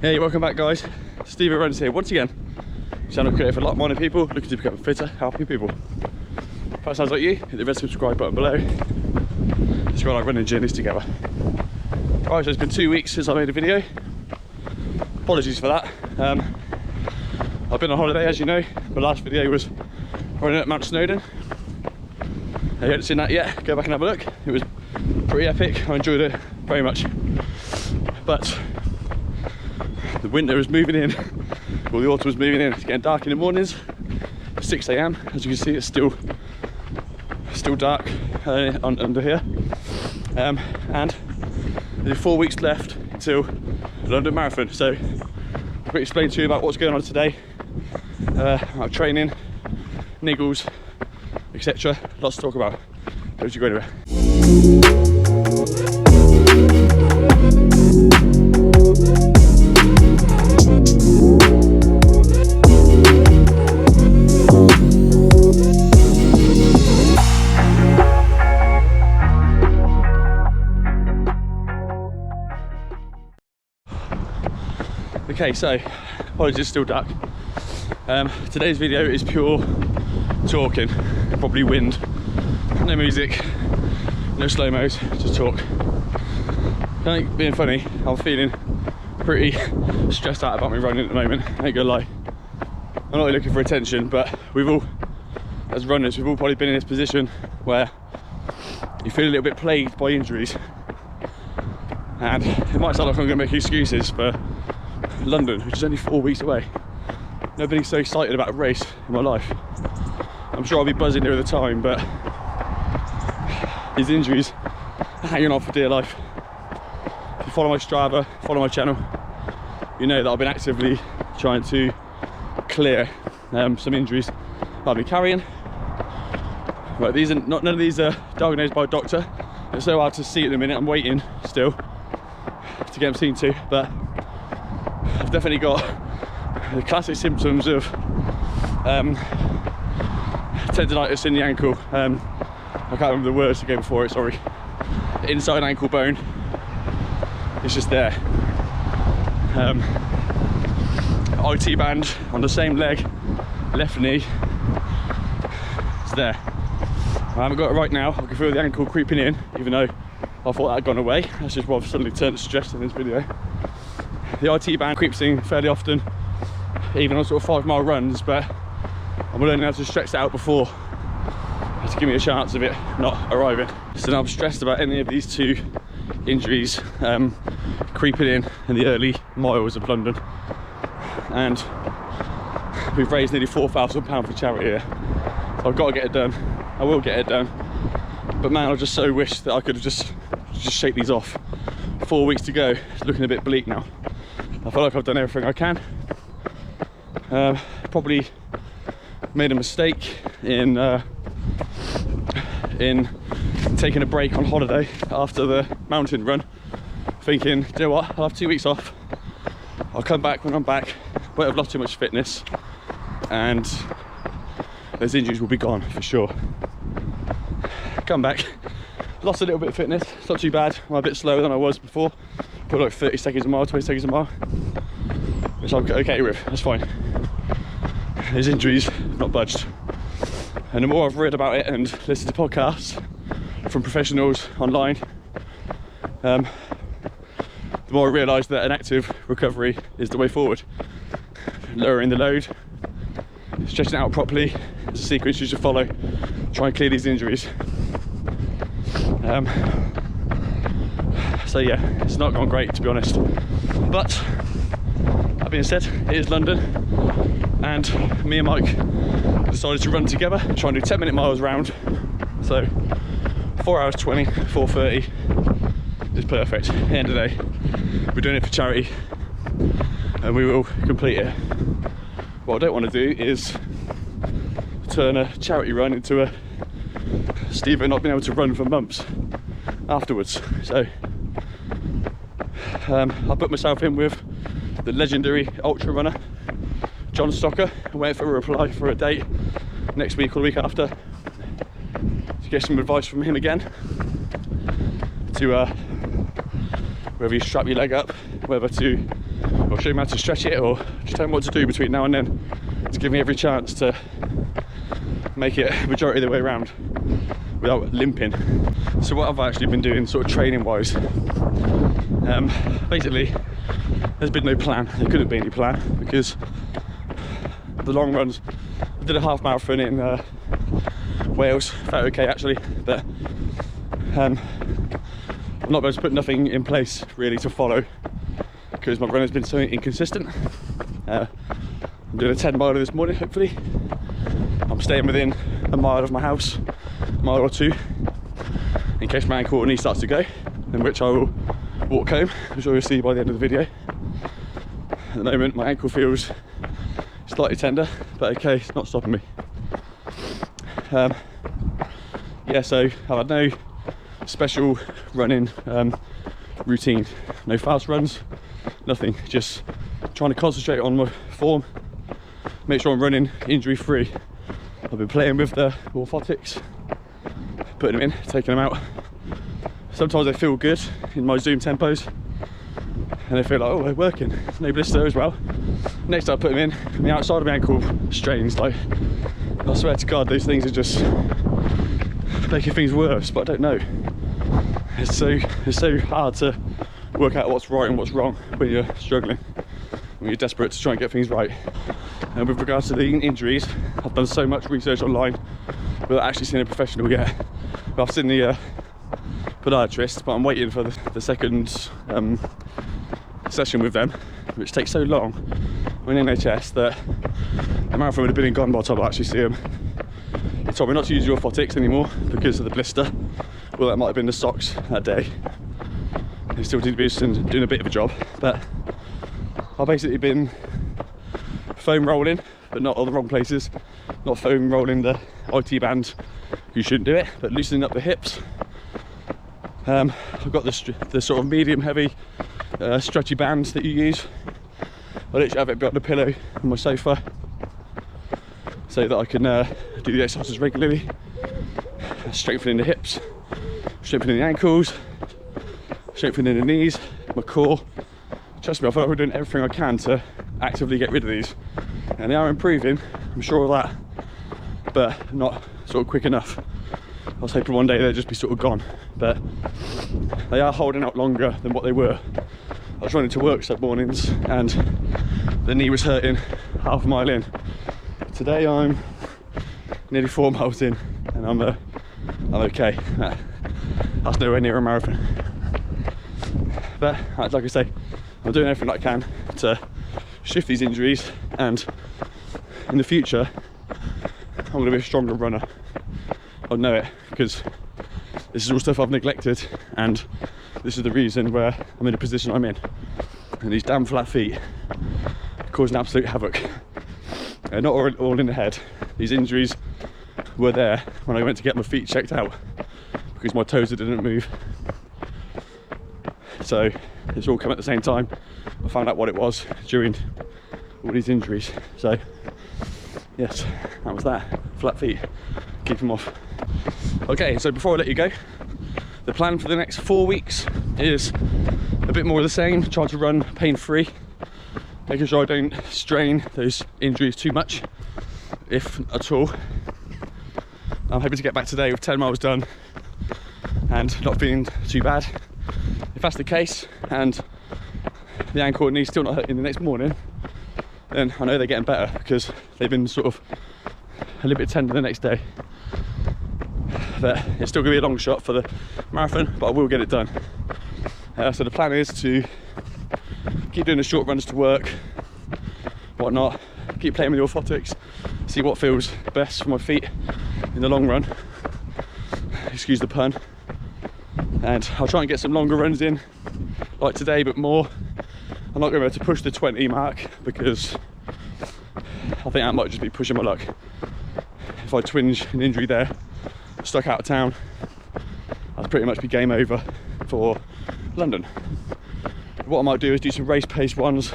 Hey, welcome back guys. Steve Runs here once again. Channel created for like-minded people looking to become fitter, healthy people. If that sounds like you, hit the red subscribe button below. Let's go on our running journeys together. Right, so it's been 2 weeks since I made a video. Apologies for that. I've been on holiday, as you know. My last video was running at Mount Snowdon. If you haven't seen that yet, go back and have a look. It was pretty epic. I enjoyed it very much. But the winter is moving in, well, the autumn is moving in. It's getting dark in the mornings, 6 AM. As you can see, it's still dark under here. And there's 4 weeks left until the London Marathon. So I'll explain to you about what's going on today, about training, niggles, etc. Lots to talk about. Don't you go anywhere. Okay, so apologies, it's still dark. Today's video is pure talking, probably wind, no music, no slow-mos, just talk. I think, being funny, I'm feeling pretty stressed out about me running at the moment, I ain't gonna lie. I'm not really looking for attention, but we've all, as runners, we've all probably been in this position where you feel a little bit plagued by injuries. And it might sound like I'm gonna make excuses for London, which is only 4 weeks away. Never been so excited about a race in my life. I'm sure I'll be buzzing near the time, but these injuries are hanging on for dear life. If you follow my Strava, follow my channel, you know that I've been actively trying to clear some injuries I've been carrying. But these are none of these are diagnosed by a doctor. It's so hard to see at the minute. I'm waiting still to get them seen to, but I've definitely got the classic symptoms of tendonitis in the ankle. I can't remember the words again for it, sorry. The inside ankle bone, it's just there. IT band on the same leg, left knee, it's there. I haven't got it right now. I can feel the ankle creeping in, even though I thought that had gone away. That's just why I've suddenly turned to stress in this video. The IT band creeps in fairly often, even on sort of 5 mile runs, but I'm learning how to stretch that out before to give me a chance of it not arriving. So now I'm stressed about any of these two injuries creeping in the early miles of London. And we've raised nearly £4,000 for charity here. So I've got to get it done. I will get it done. But man, I just so wish that I could have just shake these off. 4 weeks to go. It's looking a bit bleak now. I feel like I've done everything I can. Probably made a mistake in taking a break on holiday after the mountain run, thinking, do you know what, I'll have 2 weeks off, I'll come back when I'm back, won't have lost too much fitness, and those injuries will be gone for sure. Come back, lost a little bit of fitness, it's not too bad. I'm a bit slower than I was before, probably like 30 seconds a mile, 20 seconds a mile, which I'm okay with, that's fine. These injuries have not budged. And the more I've read about it and listened to podcasts from professionals online, the more I realise that an active recovery is the way forward. Lowering the load, stretching it out properly is a sequence you should follow. Try and clear these injuries. So yeah, it's not gone great to be honest. But that being said, it is London, and me and Mike decided to run together, try and do 10-minute miles round. So 4 hours 20, 4:30 is perfect. At the end of the day, we're doing it for charity and we will complete it. What I don't want to do is turn a charity run into a Steve not being able to run for months afterwards. So I put myself in with the legendary ultra runner John Stocker. I'm waiting for a reply for a date next week or the week after to get some advice from him again to whether you strap your leg up, whether to or show me how to stretch it, or just tell me what to do between now and then to give me every chance to make it majority of the way around without limping. So what I've actually been doing sort of training wise, basically there's been no plan. There couldn't be any plan because the long runs, I did a half marathon in Wales, felt okay actually, but I'm not able to put nothing in place really to follow because my running's been so inconsistent. I'm doing a 10 miler this morning, hopefully. I'm staying within a mile of my house, a mile or two, in case my ankle or knee starts to go, in which I will walk home, as you'll see by the end of the video. At the moment my ankle feels slightly tender, but okay, it's not stopping me. Yeah, so I've had no special running routine, no fast runs, nothing, just trying to concentrate on my form, make sure I'm running injury free. I've been playing with the orthotics, putting them in, taking them out. Sometimes they feel good in my Zoom tempos and they feel like, oh, they're working, no blister as well. Next I put them in, and the outside of my ankle strains, like, I swear to God, those things are just making things worse, but I don't know. It's so hard to work out what's right and what's wrong when you're struggling, when you're desperate to try and get things right. And with regards to the injuries, I've done so much research online without actually seeing a professional yet. But I've seen the podiatrist, but I'm waiting for the second session with them, which takes so long when NHS that the marathon would have been gone by the time I actually see him. He told me not to use the orthotics anymore because of the blister. Well, that might have been the socks that day. He still did be doing a bit of a job, but I've basically been foam rolling, but not all the wrong places. Not foam rolling the IT band, you shouldn't do it, but loosening up the hips. I've got the sort of medium heavy stretchy bands that you use. I literally have it behind the pillow on my sofa so that I can do the exercises regularly, strengthening the hips, strengthening the ankles, strengthening the knees, my core. Trust me, I feel like I'm doing everything I can to actively get rid of these, and they are improving, I'm sure of that, but not sort of quick enough. I was hoping one day they'd just be sort of gone, but they are holding out longer than what they were. I was running to work some mornings and the knee was hurting half a mile in. Today I'm nearly 4 miles in and I'm okay. That's nowhere near a marathon. But like I say, I'm doing everything I can to shift these injuries, and in the future I'm going to be a stronger runner. I know it, because this is all stuff I've neglected, and this is the reason where I'm in the position I'm in. And these damn flat feet causing absolute havoc. Not all in the head. These injuries were there when I went to get my feet checked out because my toes didn't move. So it's all come at the same time. I found out what it was during all these injuries. So yes, that was that. Flat feet, keep them off. Okay, so before I let you go, the plan for the next 4 weeks is a bit more of the same. Try to run pain-free, making sure I don't strain those injuries too much, if at all. I'm hoping to get back today with 10 miles done and not feeling too bad. If that's the case, and the ankle and knee still not hurting the next morning, then I know they're getting better, because they've been sort of a little bit tender the next day. But it's still going to be a long shot for the marathon, but I will get it done. So the plan is to keep doing the short runs to work, whatnot, keep playing with the orthotics, see what feels best for my feet in the long run, excuse the pun, and I'll try and get some longer runs in like today, but more. I'm not going to be able to push the 20 mark because I think that might just be pushing my luck. If I twinge an injury there, stuck out of town, I'll pretty much be game over for London. What I might do is do some race pace ones,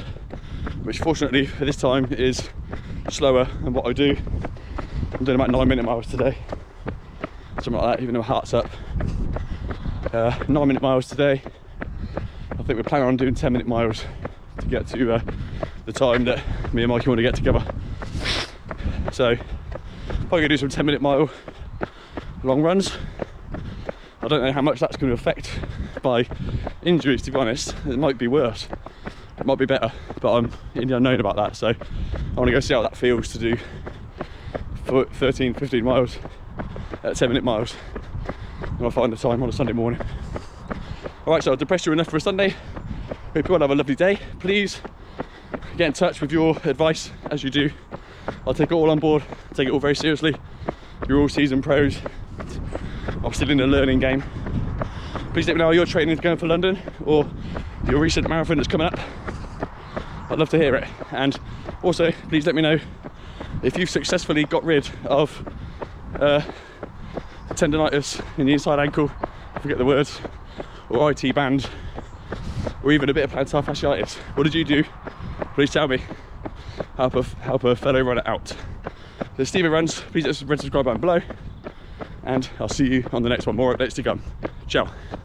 which fortunately for this time is slower than what I do. I'm doing about 9-minute miles today, something like that, even though my heart's up. 9-minute miles today. I think we're planning on doing 10-minute miles to get to the time that me and Mikey want to get together. So probably gonna do some 10-minute mile long runs. I don't know how much that's going to affect my injuries, to be honest. It might be worse, it might be better, but I'm in the unknown about that. So I want to go see how that feels to do 13, 15 miles at 10-minute miles, and I'll find the time on a Sunday morning. Alright, so I've depressed you enough for a Sunday. Hope you all have a lovely day. Please get in touch with your advice, as you do. I'll take it all on board, take it all very seriously. You're all seasoned pros. I'm still in the learning game. Please let me know how your training is going for London, or your recent marathon that's coming up. I'd love to hear it. And also, please let me know if you've successfully got rid of tendonitis in the inside ankle, I forget the words, or IT band, or even a bit of plantar fasciitis. What did you do? Please tell me. Help a fellow runner out. So Stevie Runs, please hit the red subscribe button below, and I'll see you on the next one. More updates to come. Ciao.